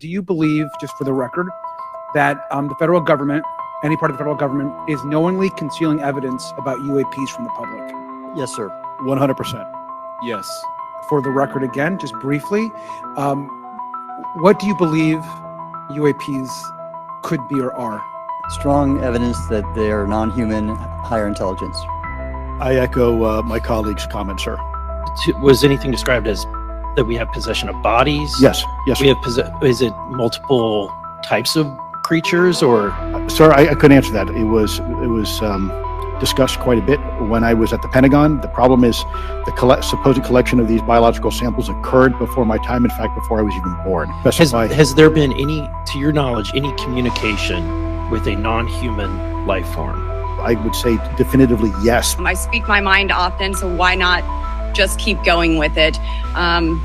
Do you believe, just for the record, that the federal government, any part of the federal government, is knowingly concealing evidence about UAPs from the public? Yes, sir. 100%. Yes. For the record again, just briefly, what do you believe UAPs could be or are? Strong evidence that they are non-human, higher intelligence. I echo my colleague's comment, sir. Was anything described as that we have possession of bodies? Yes, yes. We have is it multiple types of creatures, or? Sir, I couldn't answer that. It was discussed quite a bit when I was at the Pentagon. The problem is the supposed collection of these biological samples occurred before my time, in fact, before I was even born. Has there been any, to your knowledge, any communication with a non-human life form? I would say definitively yes. I speak my mind often, so why not just keep going with it?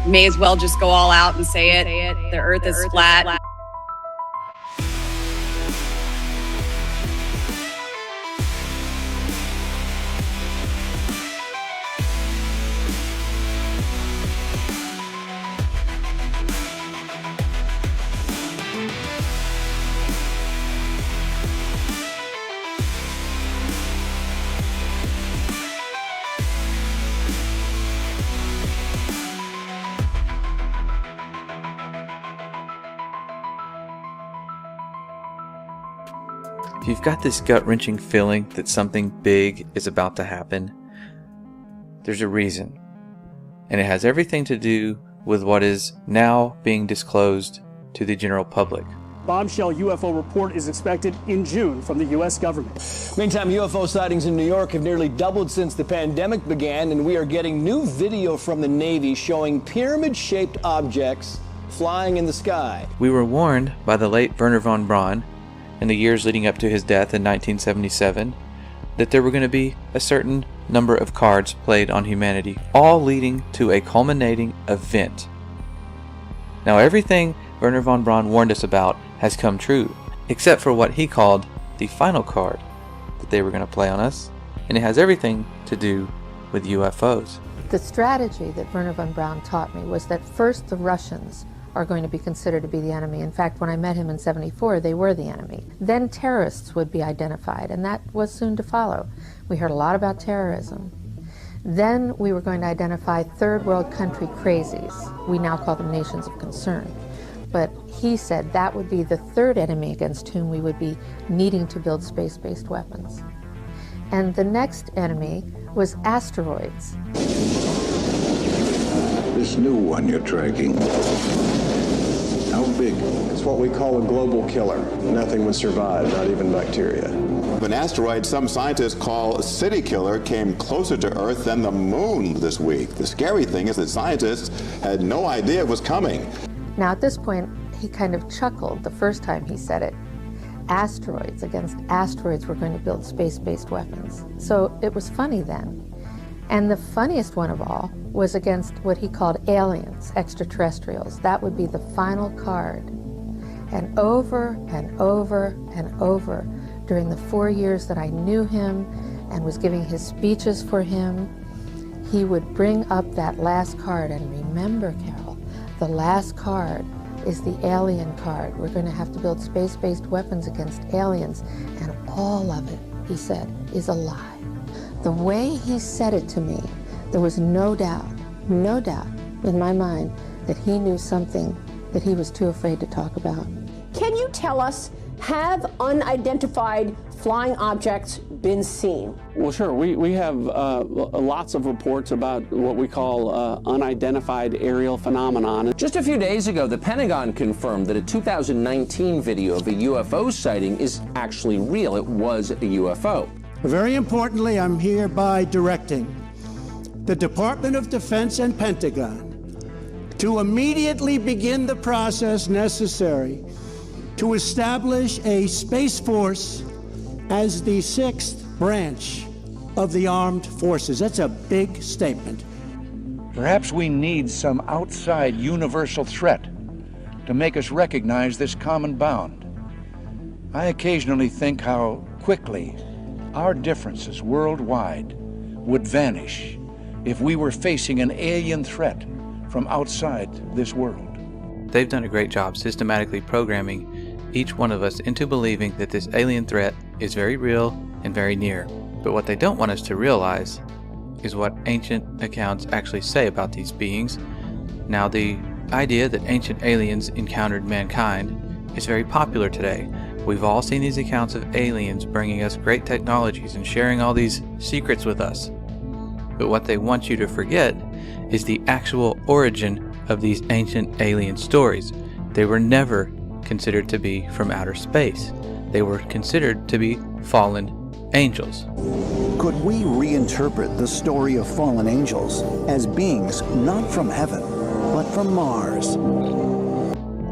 May as well just go all out and say it. The earth is flat. If you've got this gut-wrenching feeling that something big is about to happen, there's a reason. And it has everything to do with what is now being disclosed to the general public. Bombshell UFO report is expected in June from the U.S. government. Meantime, UFO sightings in New York have nearly doubled since the pandemic began, and we are getting new video from the Navy showing pyramid-shaped objects flying in the sky. We were warned by the late Wernher von Braun in the years leading up to his death in 1977 that there were going to be a certain number of cards played on humanity, all leading to a culminating event. Now, everything Wernher von Braun warned us about has come true, except for what he called the final card that they were going to play on us, and it has everything to do with UFOs. The strategy that Wernher von Braun taught me was that first the Russians are going to be considered to be the enemy. In fact, when I met him in '74, they were the enemy. Then terrorists would be identified, and that was soon to follow. We heard a lot about terrorism. Then we were going to identify third world country crazies. We now call them nations of concern. But he said that would be the third enemy against whom we would be needing to build space-based weapons. And the next enemy was asteroids. This new one you're tracking, how big? It's what we call a global killer. Nothing would survive, not even bacteria. An asteroid some scientists call a city killer came closer to Earth than the moon this week. The scary thing is that scientists had no idea it was coming. Now at this point, he kind of chuckled the first time he said it. Asteroids, against asteroids we're going to build space-based weapons. So it was funny then. And the funniest one of all was against what he called aliens, extraterrestrials. That would be the final card. And over and over and over, during the 4 years that I knew him and was giving his speeches for him, he would bring up that last card. And remember, Carol, the last card is the alien card. We're going to have to build space-based weapons against aliens. And all of it, he said, is a lie. The way he said it to me, there was no doubt in my mind that he knew something that he was too afraid to talk about. Can you tell us, have unidentified flying objects been seen? Well, sure. We have lots of reports about what we call unidentified aerial phenomenon. Just a few days ago, the Pentagon confirmed that a 2019 video of a UFO sighting is actually real. It was a UFO. Very importantly, I'm hereby directing the Department of Defense and Pentagon to immediately begin the process necessary to establish a Space Force as the 6th branch of the armed forces. That's a big statement. Perhaps we need some outside universal threat to make us recognize this common bound. I occasionally think how quickly our differences worldwide would vanish if we were facing an alien threat from outside this world. they've done a great job systematically programming each one of us into believing that this alien threat is very real and very near. But what they don't want us to realize is what ancient accounts actually say about these beings. Now, the idea that ancient aliens encountered mankind is very popular today. We've all seen these accounts of aliens bringing us great technologies and sharing all these secrets with us. But what they want you to forget is the actual origin of these ancient alien stories. They were never considered to be from outer space. They were considered to be fallen angels. Could we reinterpret the story of fallen angels as beings not from heaven, but from Mars?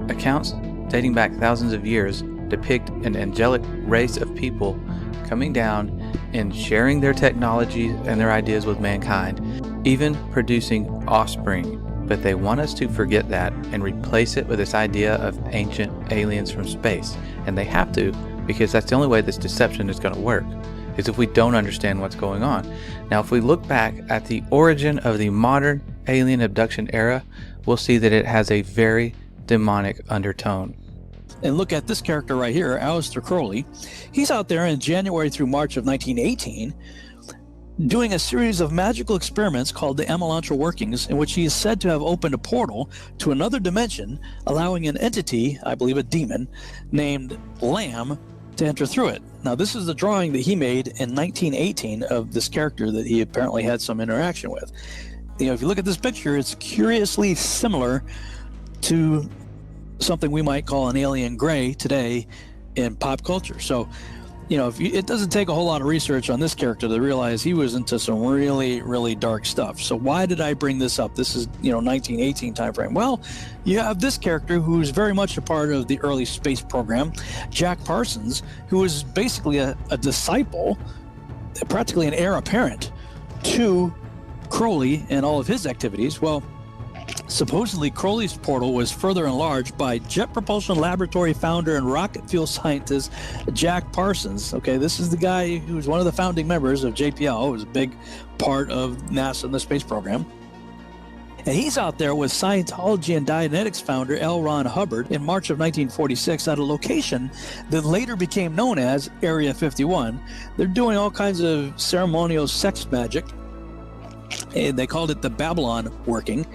Accounts dating back thousands of years depict an angelic race of people coming down and sharing their technologies and their ideas with mankind, even producing offspring. But they want us to forget that and replace it with this idea of ancient aliens from space. And they have to, because that's the only way this deception is going to work, is if we don't understand what's going on. Now, if we look back at the origin of the modern alien abduction era, we'll see that it has a very demonic undertone. And look at this character right here, Aleister Crowley. He's out there in January through March of 1918 doing a series of magical experiments called the Emelantra workings, in which he is said to have opened a portal to another dimension, allowing an entity, I believe a demon, named Lamb, to enter through it. Now, this is the drawing that he made in 1918 of this character that he apparently had some interaction with. You know, if you look at this picture, it's curiously similar to something we might call an alien gray today in pop culture. So, you know, it doesn't take a whole lot of research on this character to realize he was into some really, really dark stuff. So why did I bring this up? This is, 1918 time frame. Well, you have this character who's very much a part of the early space program, Jack Parsons, who was basically a disciple, practically an heir apparent to Crowley and all of his activities. Well, supposedly, Crowley's portal was further enlarged by Jet Propulsion Laboratory founder and rocket fuel scientist Jack Parsons. Okay, this is the guy who was one of the founding members of JPL. It was a big part of NASA and the space program. And he's out there with Scientology and Dianetics founder L. Ron Hubbard in March of 1946 at a location that later became known as Area 51. They're doing all kinds of ceremonial sex magic, and they called it the Babylon working.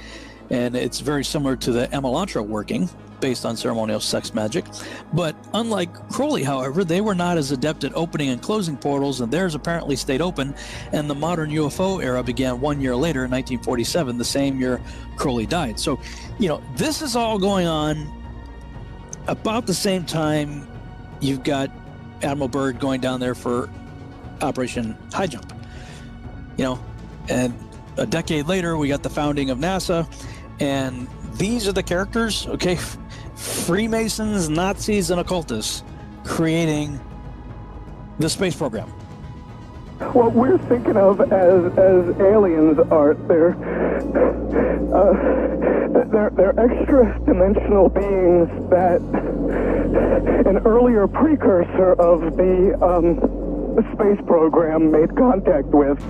And it's very similar to the Emelantra working, based on ceremonial sex magic. But unlike Crowley, however, they were not as adept at opening and closing portals, and theirs apparently stayed open, and the modern UFO era began 1 year later in 1947, the same year Crowley died. So, this is all going on about the same time you've got Admiral Byrd going down there for Operation High Jump. And a decade later, we got the founding of NASA, and these are the characters, okay? Freemasons, Nazis, and occultists creating the space program. What we're thinking of as aliens are they're extra dimensional beings that an earlier precursor of the space program made contact with.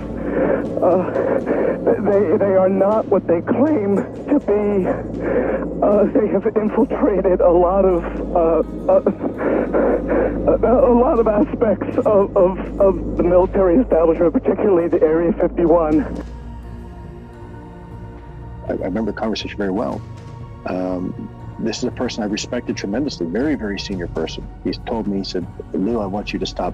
They are not what they claim to be. They have infiltrated a lot of aspects of the military establishment, particularly the Area 51. I remember the conversation very well. This is a person I respected tremendously, very, very senior person. He told me, he said, "Lou, I want you to stop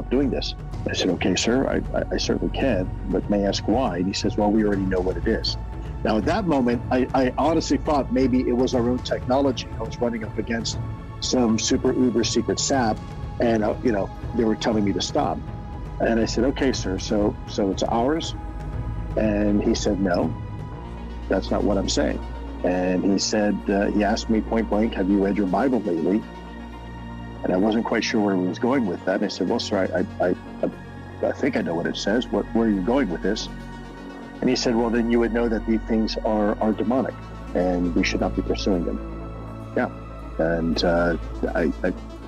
doing this." I said, "Okay, sir, I certainly can, but may I ask why?" And he says, "Well, we already know what it is." Now, at that moment, I honestly thought maybe it was our own technology. I was running up against some super uber secret sap, and they were telling me to stop. And I said, "Okay, sir, so it's ours?" And he said, "No, that's not what I'm saying." And he said, he asked me point blank, "Have you read your Bible lately?" And I wasn't quite sure where he was going with that. And I said, "Well, sir, I think I know what it says. Where are you going with this?" And he said, "Well, then you would know that these things are demonic, and we should not be pursuing them." Yeah, and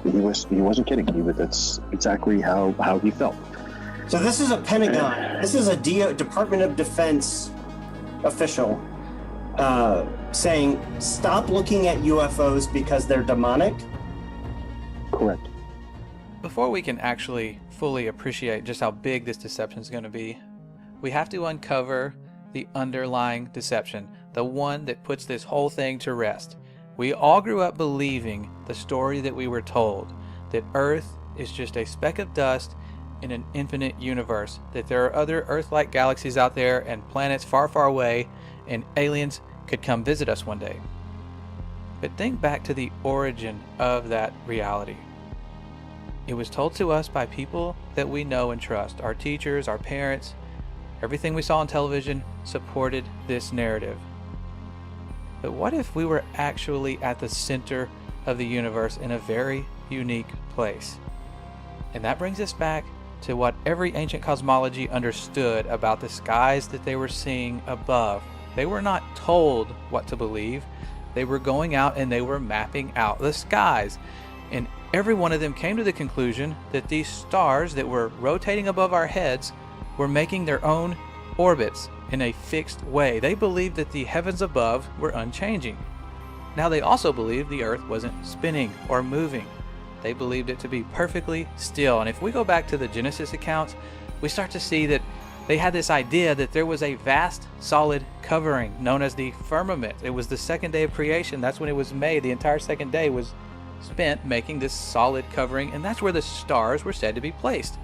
he wasn't kidding. That's exactly how he felt. So this is a Pentagon. This is a Department of Defense official saying, stop looking at UFOs because they're demonic? Correct. Before we can actually fully appreciate just how big this deception is going to be, we have to uncover the underlying deception, the one that puts this whole thing to rest. We all grew up believing the story that we were told, that Earth is just a speck of dust in an infinite universe, that there are other Earth-like galaxies out there and planets far, far away, and aliens could come visit us one day. But think back to the origin of that reality. It was told to us by people that we know and trust. Our teachers, our parents, everything we saw on television supported this narrative. But what if we were actually at the center of the universe in a very unique place? And that brings us back to what every ancient cosmology understood about the skies that they were seeing above. They were not told what to believe. They were going out and they were mapping out the skies. And every one of them came to the conclusion that these stars that were rotating above our heads were making their own orbits in a fixed way. They believed that the heavens above were unchanging. Now they also believed the earth wasn't spinning or moving. They believed it to be perfectly still. And if we go back to the Genesis accounts, we start to see that they had this idea that there was a vast solid covering known as the firmament. It was the second day of creation. That's when it was made. The entire second day was spent making this solid covering, and that's where the stars were said to be placed.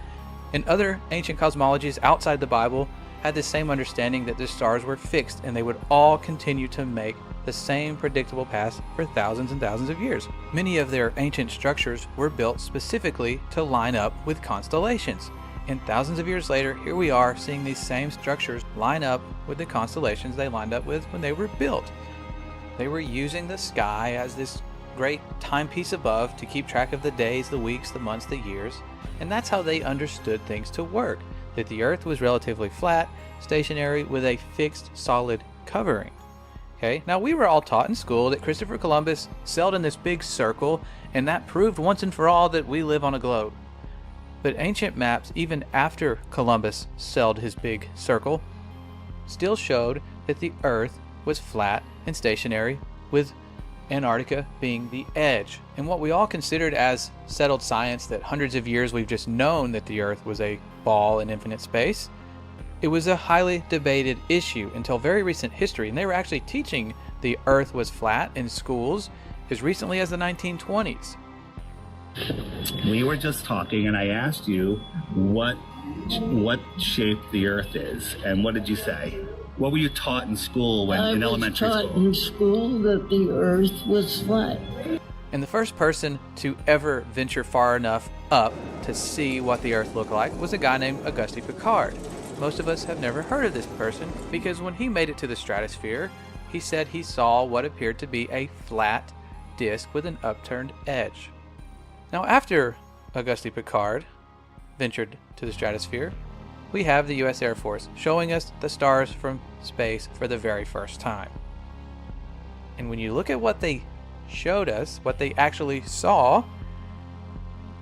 And other ancient cosmologies outside the Bible had the same understanding that the stars were fixed and they would all continue to make the same predictable paths for thousands and thousands of years. Many of their ancient structures were built specifically to line up with constellations. And thousands of years later, here we are seeing these same structures line up with the constellations they lined up with when they were built. They were using the sky as this great timepiece above to keep track of the days, the weeks, the months, the years. And that's how they understood things to work, that the earth was relatively flat, stationary, with a fixed solid covering. Okay, now we were all taught in school that Christopher Columbus sailed in this big circle, and that proved once and for all that we live on a globe. But ancient maps, even after Columbus sailed his big circle, still showed that the earth was flat and stationary, with Antarctica being the edge. And what we all considered as settled science, that hundreds of years we've just known that the earth was a ball in infinite space, it was a highly debated issue until very recent history. And they were actually teaching the earth was flat in schools as recently as the 1920s. We were just talking and I asked you what shape the earth is, and what did you say? What were you taught in school in elementary school? I was taught in school that the earth was flat. And the first person to ever venture far enough up to see what the earth looked like was a guy named Auguste Piccard. Most of us have never heard of this person because when he made it to the stratosphere, he said he saw what appeared to be a flat disk with an upturned edge. Now, after Auguste Piccard ventured to the stratosphere, we have the U.S. Air Force showing us the stars from space for the very first time. And when you look at what they showed us, what they actually saw,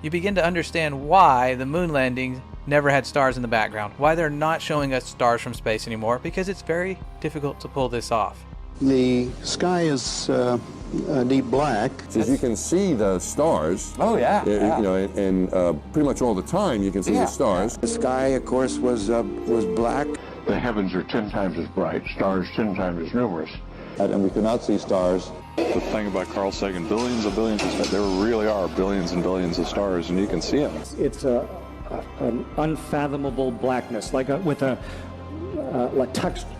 you begin to understand why the moon landing never had stars in the background, why they're not showing us stars from space anymore, because it's very difficult to pull this off. The sky is deep black. As you can see the stars. Oh, yeah. You know, and pretty much all the time you can see the stars. The sky, of course, was black. The heavens are 10 times as bright, stars 10 times as numerous. And we could not see stars. The thing about Carl Sagan, billions of billions of stars, there really are billions and billions of stars, and you can see them. It's an unfathomable blackness, like with a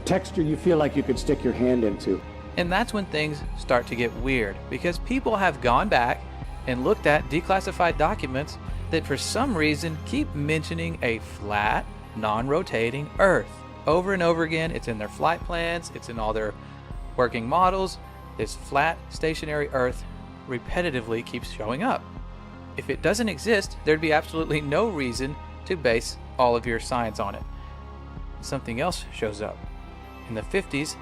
texture you feel like you could stick your hand into. And that's when things start to get weird, because people have gone back and looked at declassified documents that for some reason keep mentioning a flat, non-rotating Earth. Over and over again, it's in their flight plans, it's in all their working models. This flat, stationary Earth repetitively keeps showing up. If it doesn't exist, there'd be absolutely no reason to base all of your science on it. Something else shows up. In the 50s,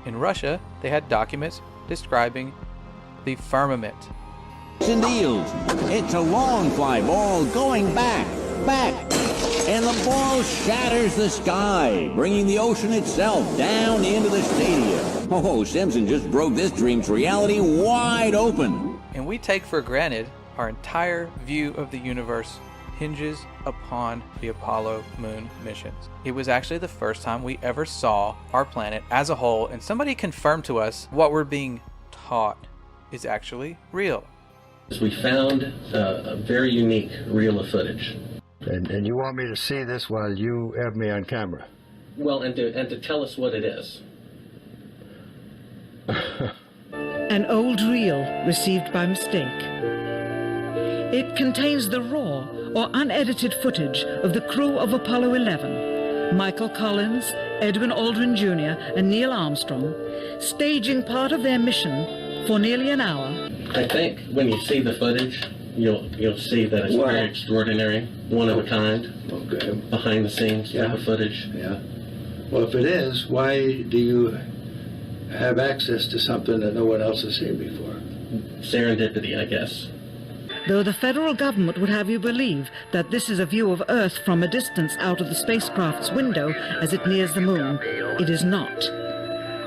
in Russia, they had documents describing the firmament. It's a long fly ball going back, and the ball shatters the sky, bringing the ocean itself down into the stadium. Oh, Simpson just broke this dream's reality wide open. And we take for granted our entire view of the universe hinges upon the Apollo moon missions. It was actually the first time we ever saw our planet as a whole, and somebody confirmed to us what we're being taught is actually real. We found a very unique reel of footage. And you want me to see this while you have me on camera? Well, and to tell us what it is. An old reel received by mistake. It contains the raw or unedited footage of the crew of Apollo 11, Michael Collins, Edwin Aldrin Jr., and Neil Armstrong, staging part of their mission for nearly an hour. I think when you see the footage, you'll see that it's very extraordinary, one of a kind, behind the scenes type of footage. Yeah. Well, if it is, why do you have access to something that no one else has seen before? Serendipity, I guess. Though the federal government would have you believe that this is a view of Earth from a distance out of the spacecraft's window as it nears the moon, it is not.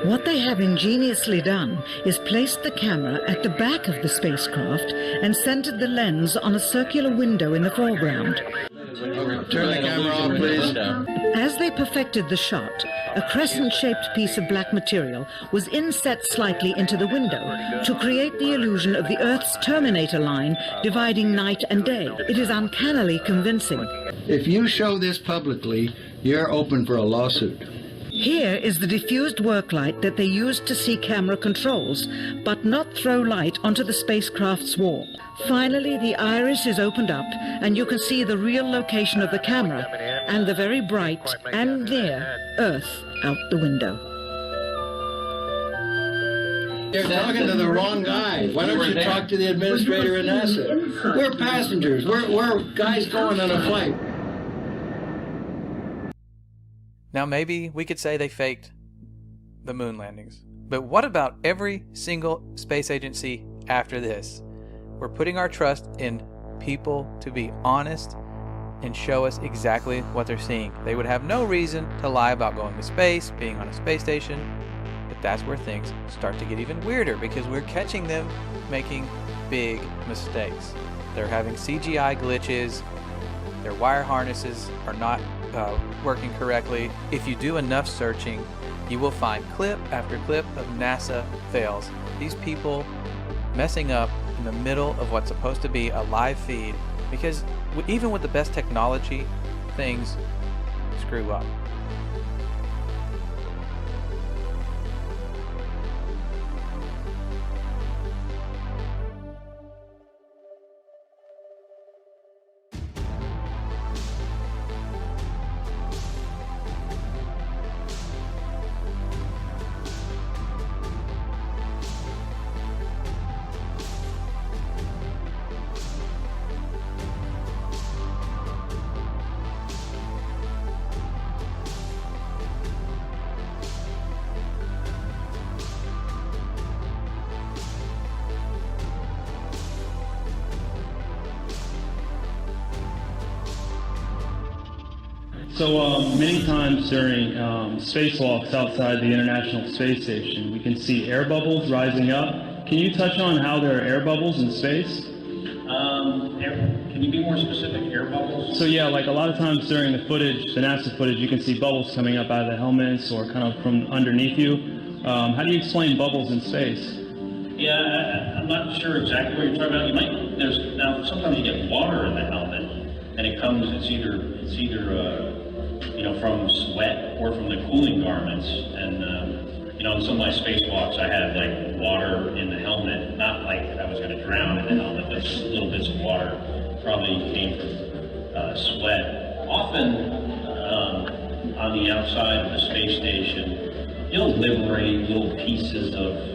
What they have ingeniously done is placed the camera at the back of the spacecraft and centered the lens on a circular window in the foreground. Turn the camera off, please. As they perfected the shot, a crescent-shaped piece of black material was inset slightly into the window to create the illusion of the Earth's terminator line dividing night and day. It is uncannily convincing. If you show this publicly, you're open for a lawsuit. Here is the diffused work light that they used to see camera controls, but not throw light onto the spacecraft's wall. Finally, the iris is opened up, and you can see the real location of the camera and the very bright and near Earth out the window. You're talking to the wrong guy. Why don't you talk to the administrator at NASA? We're passengers. We're guys going on a flight. Now maybe we could say they faked the moon landings. But what about every single space agency after this? We're putting our trust in people to be honest and show us exactly what they're seeing. They would have no reason to lie about going to space, being on a space station. But that's where things start to get even weirder, because we're catching them making big mistakes. They're having CGI glitches. Their wire harnesses are not working correctly. If you do enough searching, you will find clip after clip of NASA fails. These people messing up in the middle of what's supposed to be a live feed, because even with the best technology, things screw up. So many times during spacewalks outside the International Space Station, we can see air bubbles rising up. Can you touch on how there are air bubbles in space? Can you be more specific? Air bubbles? So yeah, like a lot of times during the footage, the NASA footage, you can see bubbles coming up out of the helmets or kind of from underneath you. How do you explain bubbles in space? Yeah, I'm not sure exactly what you're talking about. Now sometimes you get water in the helmet, and it's either from sweat or from the cooling garments. And on some of my spacewalks, I had like water in the helmet, not like I was going to drown in the helmet, but just little bits of water probably came from sweat. Often on the outside of the space station, you'll liberate little pieces of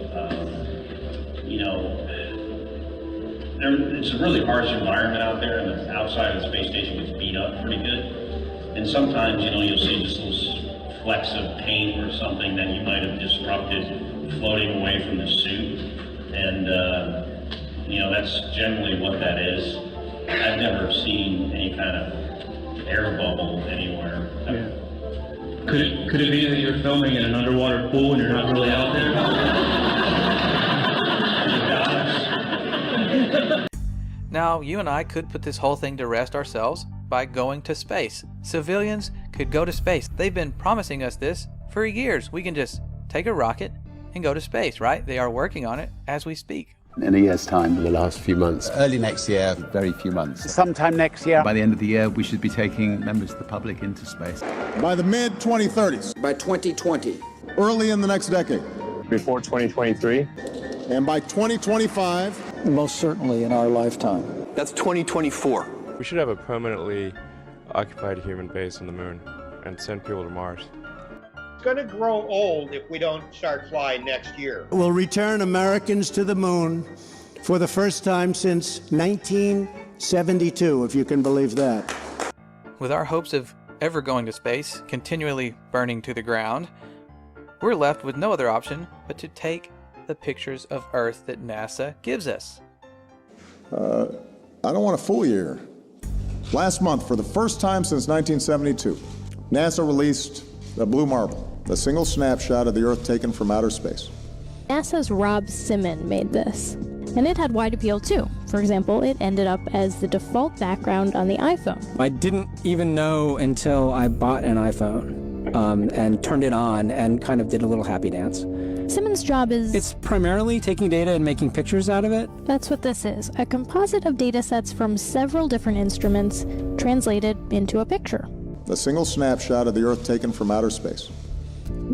it's a really harsh environment out there, and the outside of the space station gets beat up pretty good. And sometimes, you'll see just little flecks of paint or something that you might have disrupted floating away from the suit. And, that's generally what that is. I've never seen any kind of air bubble anywhere. Could it be that you're filming in an underwater pool and you're not really out there? Now, you and I could put this whole thing to rest ourselves by going to space. Civilians could go to space. They've been promising us this for years. We can just take a rocket and go to space, right? They are working on it as we speak. In a year's time, in the last few months. Early next year, very few months. Sometime next year. By the end of the year, we should be taking members of the public into space. By the mid-2030s. By 2020. Early in the next decade. Before 2023. And by 2025. Most certainly in our lifetime. That's 2024. We should have a permanently occupied human base on the moon and send people to Mars. It's going to grow old if we don't start flying next year. We'll return Americans to the moon for the first time since 1972, if you can believe that. With our hopes of ever going to space continually burning to the ground, we're left with no other option but to take the pictures of Earth that NASA gives us. I don't want to fool you here. Last month, for the first time since 1972, NASA released the Blue Marble, a single snapshot of the Earth taken from outer space. NASA's Rob Simon made this, and it had wide appeal too. For example, it ended up as the default background on the iPhone. I didn't even know until I bought an iPhone and turned it on and kind of did a little happy dance. Simon's job is... It's primarily taking data and making pictures out of it. That's what this is, a composite of data sets from several different instruments translated into a picture. A single snapshot of the Earth taken from outer space.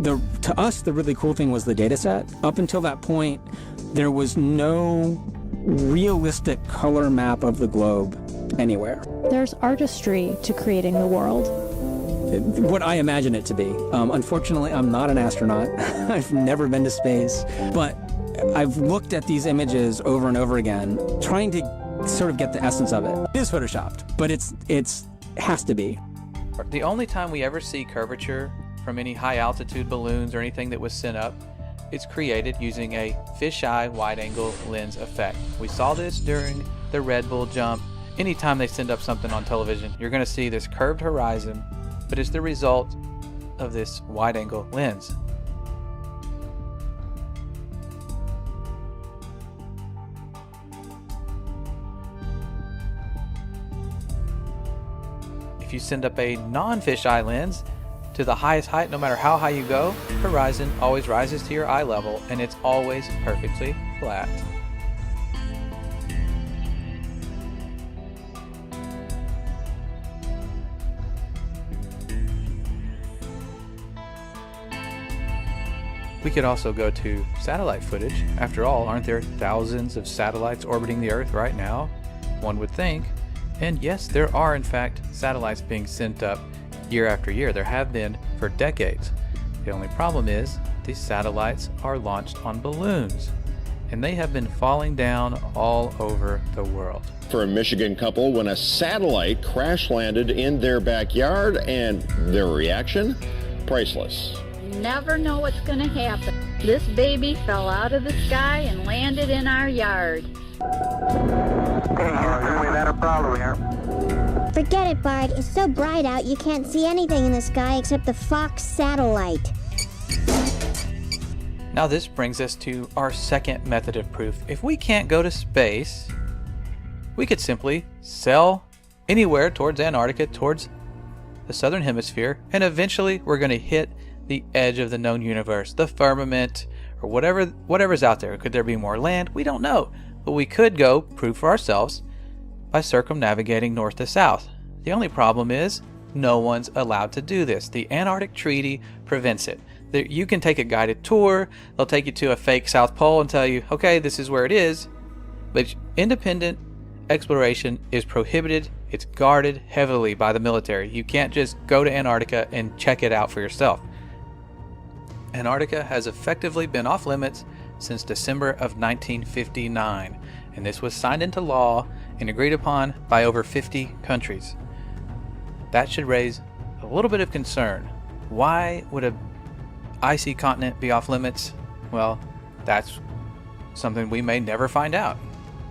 To us, the really cool thing was the data set. Up until that point, there was no realistic color map of the globe anywhere. There's artistry to creating the world. What I imagine it to be. Unfortunately, I'm not an astronaut. I've never been to space. But I've looked at these images over and over again, trying to sort of get the essence of it. It is photoshopped, but it has to be. The only time we ever see curvature from any high-altitude balloons or anything that was sent up, it's created using a fisheye wide-angle lens effect. We saw this during the Red Bull jump. Anytime they send up something on television, you're going to see this curved horizon, but it's the result of this wide-angle lens. If you send up a non-fisheye lens to the highest height, no matter how high you go, horizon always rises to your eye level, and it's always perfectly flat. We could also go to satellite footage. After all, aren't there thousands of satellites orbiting the Earth right now? One would think. And yes, there are in fact satellites being sent up year after year. There have been for decades. The only problem is these satellites are launched on balloons, and they have been falling down all over the world. For a Michigan couple when a satellite crash landed in their backyard, and their reaction? Priceless. Never know what's going to happen. This baby fell out of the sky and landed in our yard. We've had a problem here. Forget it, Bart. It's so bright out you can't see anything in the sky except the Fox satellite. Now this brings us to our second method of proof. If we can't go to space, we could simply sail anywhere towards Antarctica, towards the southern hemisphere, and eventually we're going to hit the edge of the known universe, the firmament, or whatever's out there. Could there be more land? We don't know. But we could go prove for ourselves by circumnavigating north to south. The only problem is no one's allowed to do this. The Antarctic Treaty prevents it. You can take a guided tour. They'll take you to a fake South Pole and tell you, okay, this is where it is. But independent exploration is prohibited. It's guarded heavily by the military. You can't just go to Antarctica and check it out for yourself. Antarctica has effectively been off limits since December of 1959, and this was signed into law and agreed upon by over 50 countries. That should raise a little bit of concern. Why would an icy continent be off limits? Well, that's something we may never find out.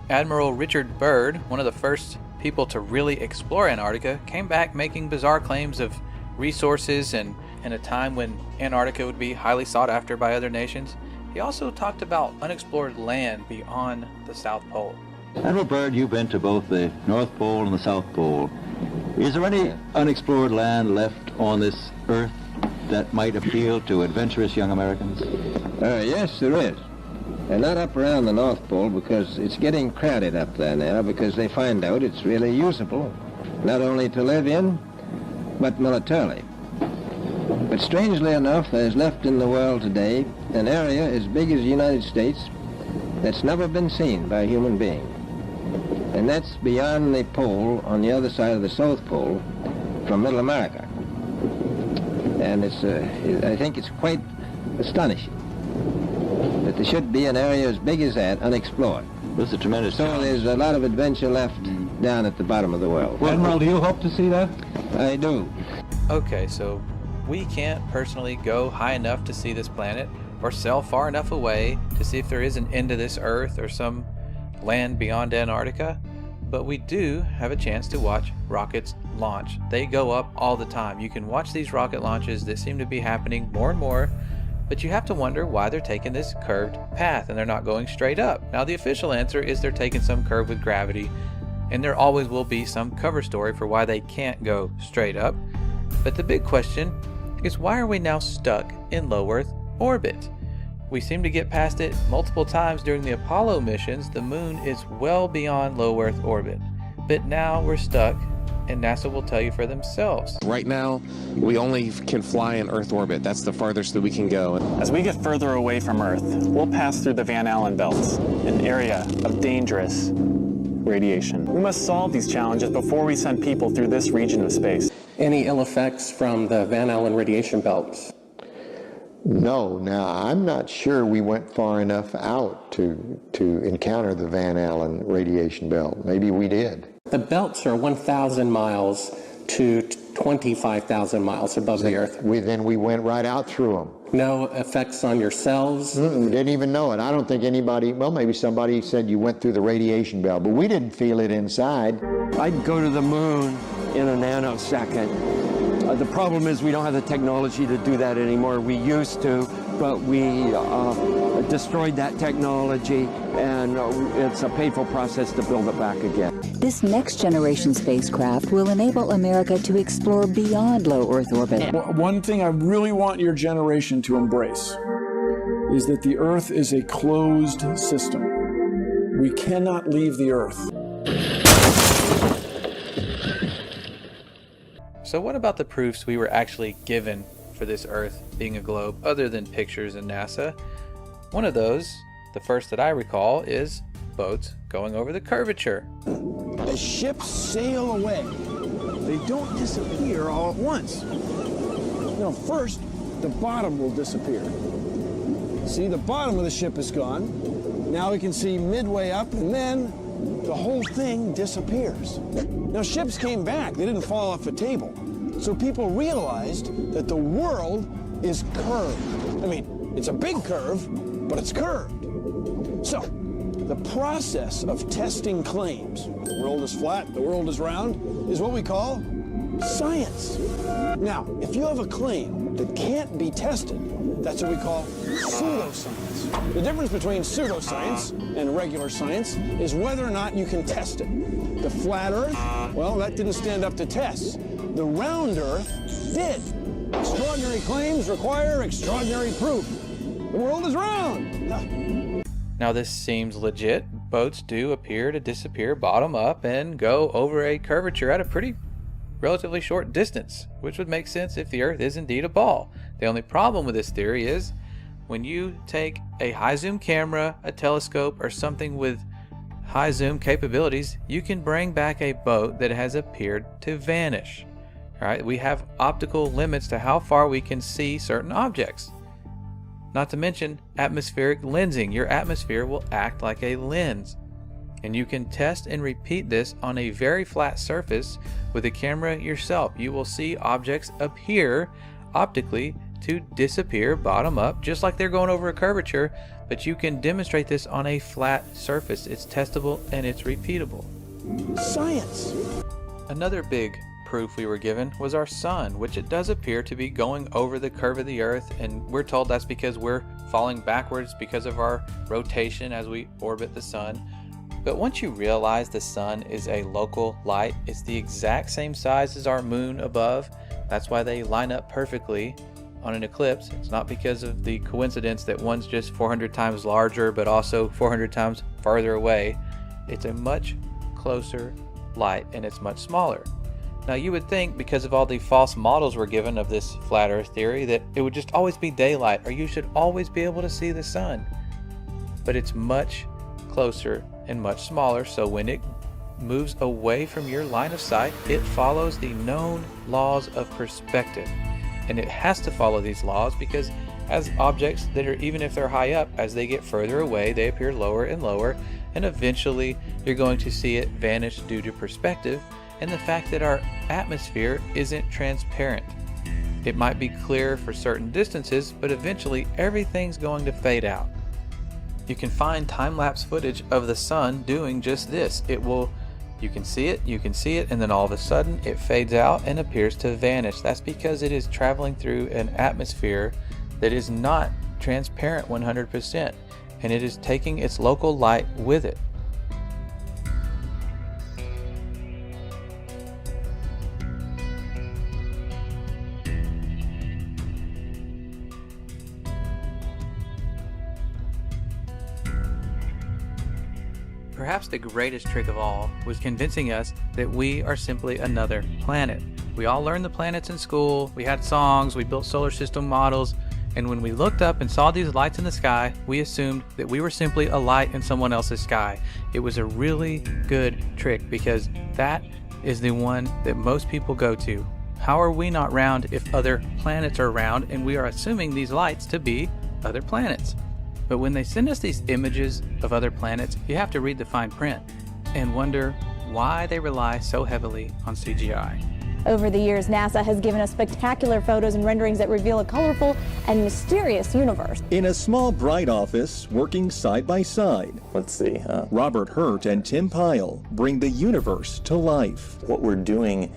Admiral Richard Byrd, one of the first people to really explore Antarctica, came back making bizarre claims of resources and in a time when Antarctica would be highly sought after by other nations, he also talked about unexplored land beyond the South Pole. Admiral Byrd, you've been to both the North Pole and the South Pole. Is there any unexplored land left on this Earth that might appeal to adventurous young Americans? Yes, there is. And not up around the North Pole, because it's getting crowded up there now, because they find out it's really usable, not only to live in, but militarily. But strangely enough, there's left in the world today an area as big as the United States that's never been seen by a human being. And that's beyond the pole on the other side of the South Pole from Middle America. And I think it's quite astonishing that there should be an area as big as that unexplored. This is a tremendous So there's a lot of adventure left down at the bottom of the world. Well, Admiral, do you hope to see that? I do. Okay, so we can't personally go high enough to see this planet or sail far enough away to see if there is an end to this Earth or some land beyond Antarctica, but we do have a chance to watch rockets launch. They go up all the time. You can watch these rocket launches that seem to be happening more and more, but you have to wonder why they're taking this curved path and they're not going straight up. Now the official answer is they're taking some curve with gravity, and there always will be some cover story for why they can't go straight up. But the big question is, why are we now stuck in low Earth orbit? We seem to get past it multiple times during the Apollo missions. The moon is well beyond low Earth orbit, but now we're stuck, and NASA will tell you for themselves. Right now, we only can fly in Earth orbit. That's the farthest that we can go. As we get further away from Earth, we'll pass through the Van Allen belts, an area of dangerous radiation. We must solve these challenges before we send people through this region of space. Any ill effects from the Van Allen radiation belts? No. Now, I'm not sure we went far enough out to encounter the Van Allen radiation belt. Maybe we did. The belts are 1,000 miles to 25,000 miles above the Earth. Then we went right out through them. No effects on your cells? We didn't even know it. I don't think anybody, well, maybe somebody said you went through the radiation belt, but we didn't feel it inside. I'd go to the moon in a nanosecond. The problem is we don't have the technology to do that anymore. We used to, but we destroyed that technology, and it's a painful process to build it back again. This next generation spacecraft will enable America to explore beyond low Earth orbit. One thing I really want your generation to embrace is that the Earth is a closed system. We cannot leave the Earth. So what about the proofs we were actually given for this Earth being a globe, other than pictures and NASA? One of those, the first that I recall, is boats going over the curvature. As ships sail away, they don't disappear all at once. First, the bottom will disappear. See, the bottom of the ship is gone. Now we can see midway up, and then the whole thing disappears. Now, ships came back. They didn't fall off a table. So people realized that the world is curved. I mean, it's a big curve, but it's curved. So, the process of testing claims, the world is flat, the world is round, is what we call science. Now, if you have a claim that can't be tested, that's what we call pseudoscience. The difference between pseudoscience and regular science is whether or not you can test it. The flat Earth, well, that didn't stand up to tests. The round Earth did. Extraordinary claims require extraordinary proof. The world is round. Now this seems legit. Boats do appear to disappear bottom up and go over a curvature at a pretty relatively short distance, which would make sense if the Earth is indeed a ball. The only problem with this theory is when you take a high zoom camera, a telescope, or something with high zoom capabilities, you can bring back a boat that has appeared to vanish. All right, we have optical limits to how far we can see certain objects. Not to mention atmospheric lensing. Your atmosphere will act like a lens. And you can test and repeat this on a very flat surface with a camera yourself. You will see objects appear optically to disappear bottom up, just like they're going over a curvature, but you can demonstrate this on a flat surface. It's testable and it's repeatable. Science. Another big proof we were given was our sun, which it does appear to be going over the curve of the earth, and we're told that's because we're falling backwards because of our rotation as we orbit the sun. But once you realize the sun is a local light, it's the exact same size as our moon above. That's why they line up perfectly on an eclipse. It's not because of the coincidence that one's just 400 times larger but also 400 times farther away. It's a much closer light and it's much smaller. Now you would think, because of all the false models we're given of this flat earth theory, that it would just always be daylight or you should always be able to see the sun. But it's much closer and much smaller, so when it moves away from your line of sight, it follows the known laws of perspective. And it has to follow these laws because as objects that are, even if they're high up, as they get further away, they appear lower and lower, and eventually you're going to see it vanish due to perspective and the fact that our atmosphere isn't transparent. It might be clear for certain distances, but eventually everything's going to fade out. You can find time-lapse footage of the sun doing just this. You can see it, and then all of a sudden it fades out and appears to vanish. That's because it is traveling through an atmosphere that is not transparent 100%, and it is taking its local light with it. Perhaps the greatest trick of all was convincing us that we are simply another planet. We all learned the planets in school, we had songs, we built solar system models, and when we looked up and saw these lights in the sky, we assumed that we were simply a light in someone else's sky. It was a really good trick because that is the one that most people go to. How are we not round if other planets are round and we are assuming these lights to be other planets? But when they send us these images of other planets, you have to read the fine print and wonder why they rely so heavily on CGI. Over the years, NASA has given us spectacular photos and renderings that reveal a colorful and mysterious universe. In a small, bright office, working side by side, Robert Hurt and Tim Pyle bring the universe to life. What we're doing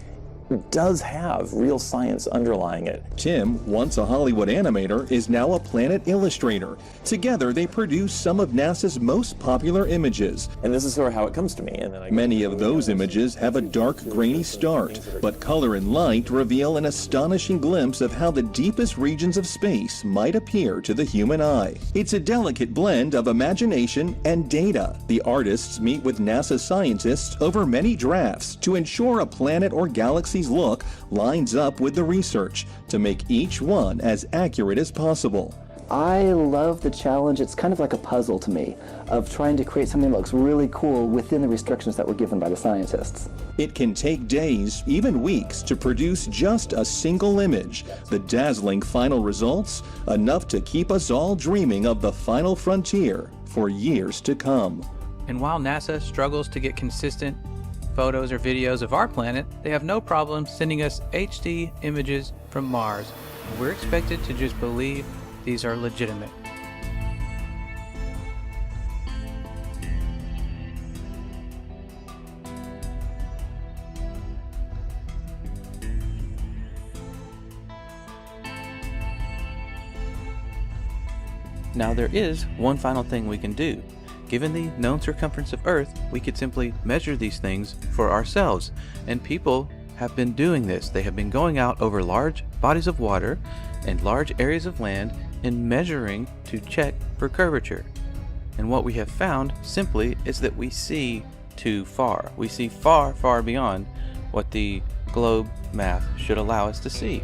does have real science underlying it. Tim, once a Hollywood animator, is now a planet illustrator. Together, they produce some of NASA's most popular images. And this is sort of how it comes to me. And then many of those images have a dark, grainy start, but color and light reveal an astonishing glimpse of how the deepest regions of space might appear to the human eye. It's a delicate blend of imagination and data. The artists meet with NASA scientists over many drafts to ensure a planet or galaxy look lines up with the research to make each one as accurate as possible. I love the challenge. It's kind of like a puzzle to me of trying to create something that looks really cool within the restrictions that were given by the scientists. It can take days, even weeks, to produce just a single image. The dazzling final results, enough to keep us all dreaming of the final frontier for years to come. And while NASA struggles to get consistent photos or videos of our planet, they have no problem sending us HD images from Mars. We're expected to just believe these are legitimate. Now there is one final thing we can do. Given the known circumference of Earth, we could simply measure these things for ourselves. And people have been doing this. They have been going out over large bodies of water and large areas of land and measuring to check for curvature. And what we have found simply is that we see too far. We see far, far beyond what the globe math should allow us to see.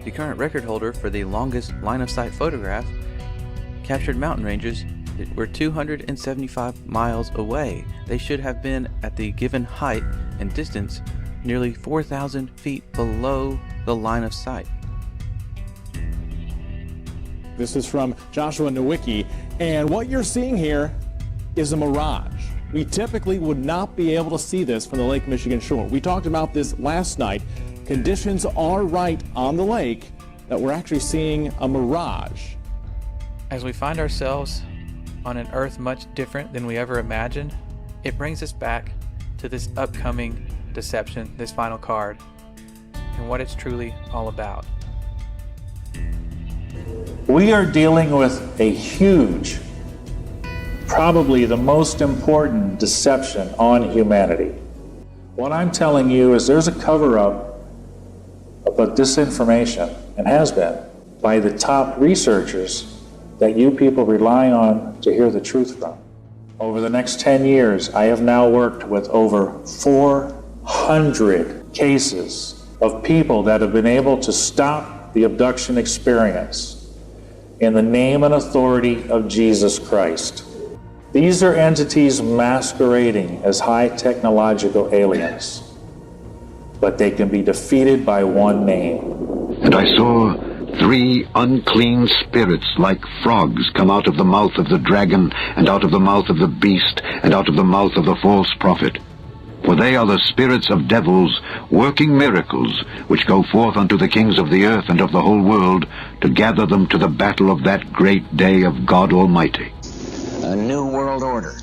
The current record holder for the longest line-of-sight photograph captured mountain ranges that were 275 miles away. They should have been at the given height and distance nearly 4,000 feet below the line of sight. This is from Joshua Nowicki, and what you're seeing here is a mirage. We typically would not be able to see this from the Lake Michigan shore. We talked about this last night. Conditions are right on the lake that we're actually seeing a mirage. As we find ourselves on an Earth much different than we ever imagined, it brings us back to this upcoming deception, this final card. and what it's truly all about. We are dealing with a huge, probably the most important deception on humanity. What I'm telling you is there's a cover-up about disinformation, and has been, by the top researchers that you people rely on to hear the truth from. Over the next 10 years, I have now worked with over 400 cases of people that have been able to stop the abduction experience in the name and authority of Jesus Christ. These are entities masquerading as high technological aliens, but they can be defeated by one name. And I saw 3 unclean spirits like frogs come out of the mouth of the dragon, and out of the mouth of the beast, and out of the mouth of the false prophet. For they are the spirits of devils, working miracles, which go forth unto the kings of the earth and of the whole world, to gather them to the battle of that great day of God Almighty. A new world order.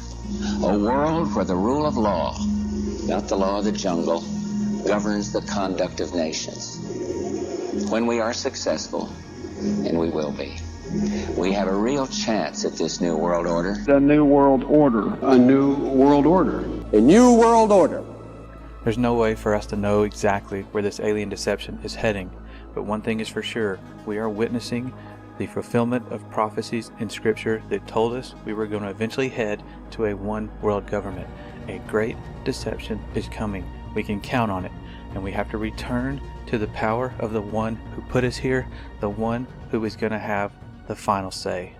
A world where the rule of law, not the law of the jungle, governs the conduct of nations. When we are successful, and we will be, we have a real chance at this new world order. The new world order. A new world order. A new world order. There's no way for us to know exactly where this alien deception is heading, but one thing is for sure, we are witnessing the fulfillment of prophecies in Scripture that told us we were going to eventually head to a one world government. A great deception is coming. We can count on it, and we have to return to the power of the one who put us here, the one who is going to have the final say.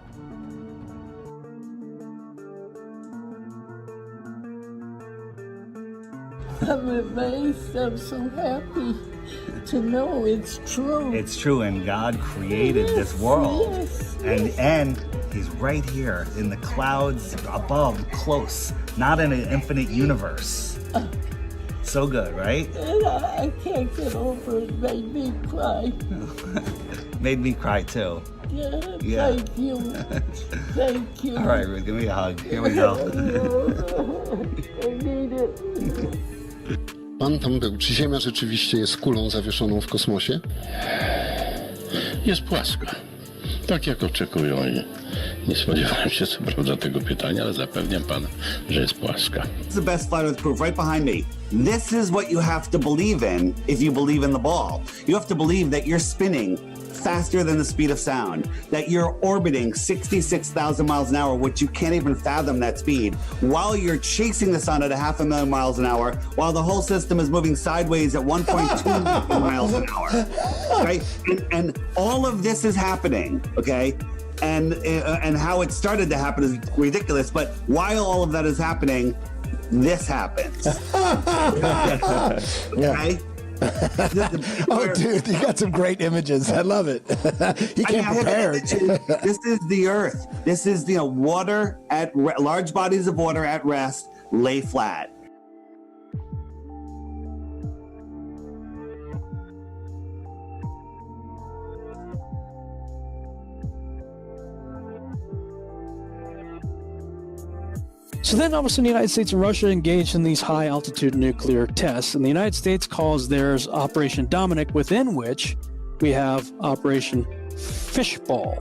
I'm amazed. I'm so happy to know it's true. It's true, and God created this world. And He's right here in the clouds above, close, not in an infinite universe. So good, right? And I can't get over it. Made me cry. Made me cry too. Yeah. Thank you. Thank you. All right, Ruth, give me a hug. Here we go. I need it. Pan tam był. Czy Ziemia rzeczywiście jest kulą zawieszoną w kosmosie? Jest płaska. Tak jak oczekują i nie spodziewałem się co prawda tego pytania, ale zapewniam pana, że jest płaska. It's the best flat earth proof right behind me. This is what you have to believe in if you believe in the ball. You have to believe that you're spinning faster than the speed of sound, that you're orbiting 66,000 miles an hour, which you can't even fathom that speed, while you're chasing the sun at 500,000 miles an hour, while the whole system is moving sideways at 1.2 miles an hour, right? And all of this is happening, okay? And how it started to happen is ridiculous, but while all of that is happening, this happens. Okay? Oh, dude, you got some great images. I love it. He came prepared. This is the Earth. This is water at large bodies of water at rest lay flat. So then all of a sudden the United States and Russia engaged in these high altitude nuclear tests, and the United States calls theirs Operation Dominic, within which we have Operation Fishbowl.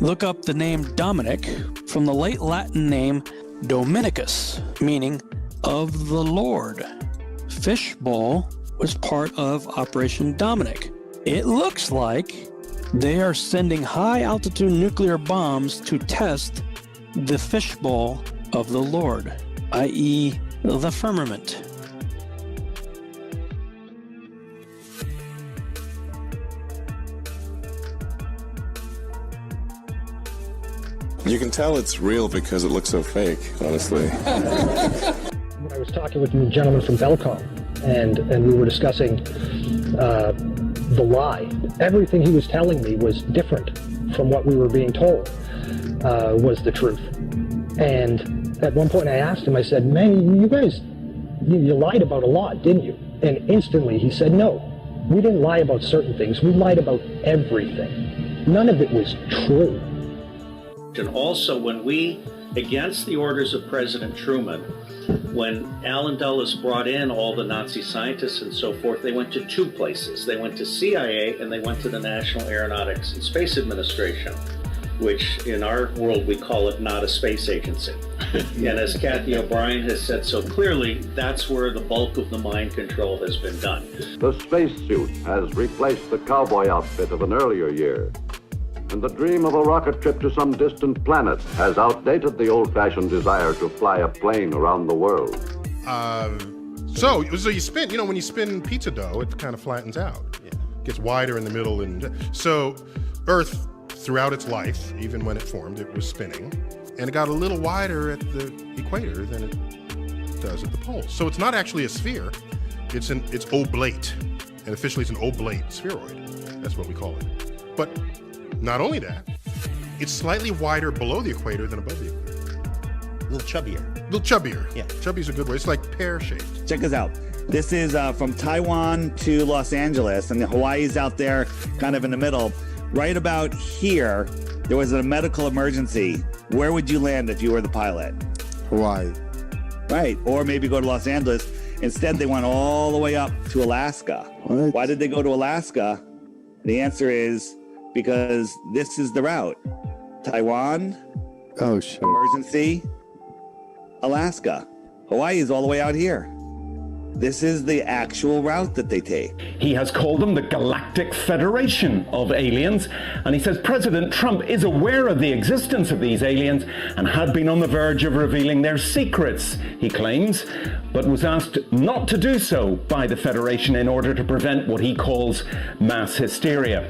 Look up the name Dominic from the late Latin name Dominicus, meaning of the Lord. Fishbowl was part of Operation Dominic. It looks like they are sending high altitude nuclear bombs to test the fishbowl of the Lord, i.e. the firmament. You can tell it's real because it looks so fake, honestly. I was talking with a gentleman from Belcom, and we were discussing the lie. Everything he was telling me was different from what we were being told was the truth. And at one point I asked him, I said, man, you guys, you lied about a lot, didn't you? And instantly he said, no, we didn't lie about certain things. We lied about everything. None of it was true. And also when we, against the orders of President Truman, When Alan Dulles brought in all the Nazi scientists and so forth, they went to two places. They went to CIA and they went to the National Aeronautics and Space Administration, which in our world we call it not a space agency. And as Kathy O'Brien has said so clearly, that's where the bulk of the mind control has been done. The spacesuit has replaced the cowboy outfit of an earlier year. And the dream of a rocket trip to some distant planet has outdated the old-fashioned desire to fly a plane around the world. So you spin, when you spin pizza dough, it kind of flattens out. It gets wider in the middle. And so Earth, throughout its life, even when it formed, it was spinning. And it got a little wider at the equator than it does at the poles. So it's not actually a sphere. It's oblate. And officially it's an oblate spheroid. That's what we call it. But not only that, it's slightly wider below the equator than above the equator. A little chubbier. A little chubbier. Yeah. Chubby's a good way. It's like pear-shaped. Check this out. This is from Taiwan to Los Angeles, and Hawaii's out there kind of in the middle. Right about here, there was a medical emergency. Where would you land if you were the pilot? Hawaii. Right, or maybe go to Los Angeles. Instead, they went all the way up to Alaska. What? Why did they go to Alaska? The answer is because this is the route. Taiwan, oh shit, emergency, Alaska. Hawaii is all the way out here. This is the actual route that they take. He has called them the Galactic Federation of Aliens, and he says President Trump is aware of the existence of these aliens and had been on the verge of revealing their secrets, he claims, but was asked not to do so by the Federation in order to prevent what he calls mass hysteria.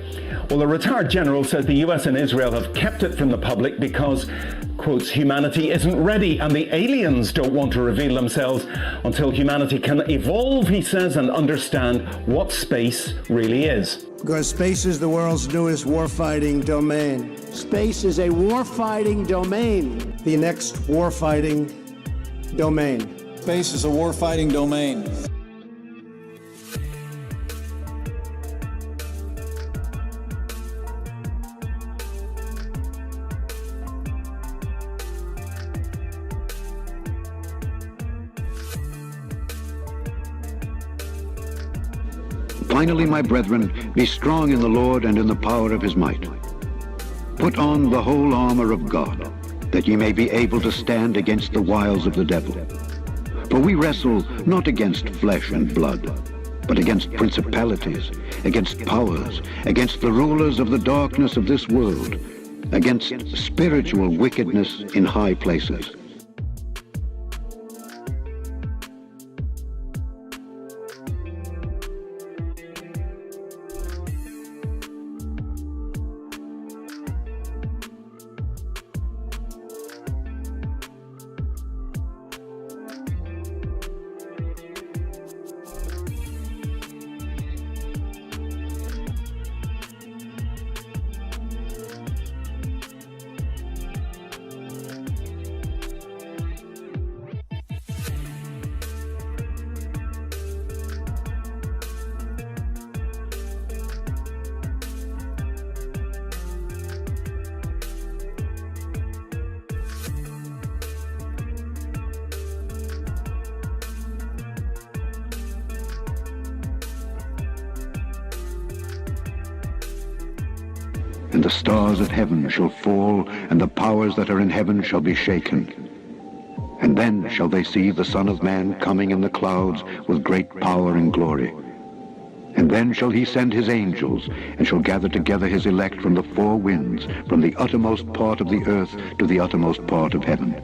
Well, the retired general says the US and Israel have kept it from the public because, quotes, humanity isn't ready and the aliens don't want to reveal themselves until humanity can evolve, he says, and understand what space really is. Because space is the world's newest warfighting domain. Space is a warfighting domain. The next warfighting domain. Space is a warfighting domain. Finally, my brethren, be strong in the Lord and in the power of his might. Put on the whole armor of God, that ye may be able to stand against the wiles of the devil. For we wrestle not against flesh and blood, but against principalities, against powers, against the rulers of the darkness of this world, against spiritual wickedness in high places. And the stars of heaven shall fall, and the powers that are in heaven shall be shaken. And then shall they see the Son of Man coming in the clouds with great power and glory. And then shall he send his angels, and shall gather together his elect from the four winds, from the uttermost part of the earth to the uttermost part of heaven.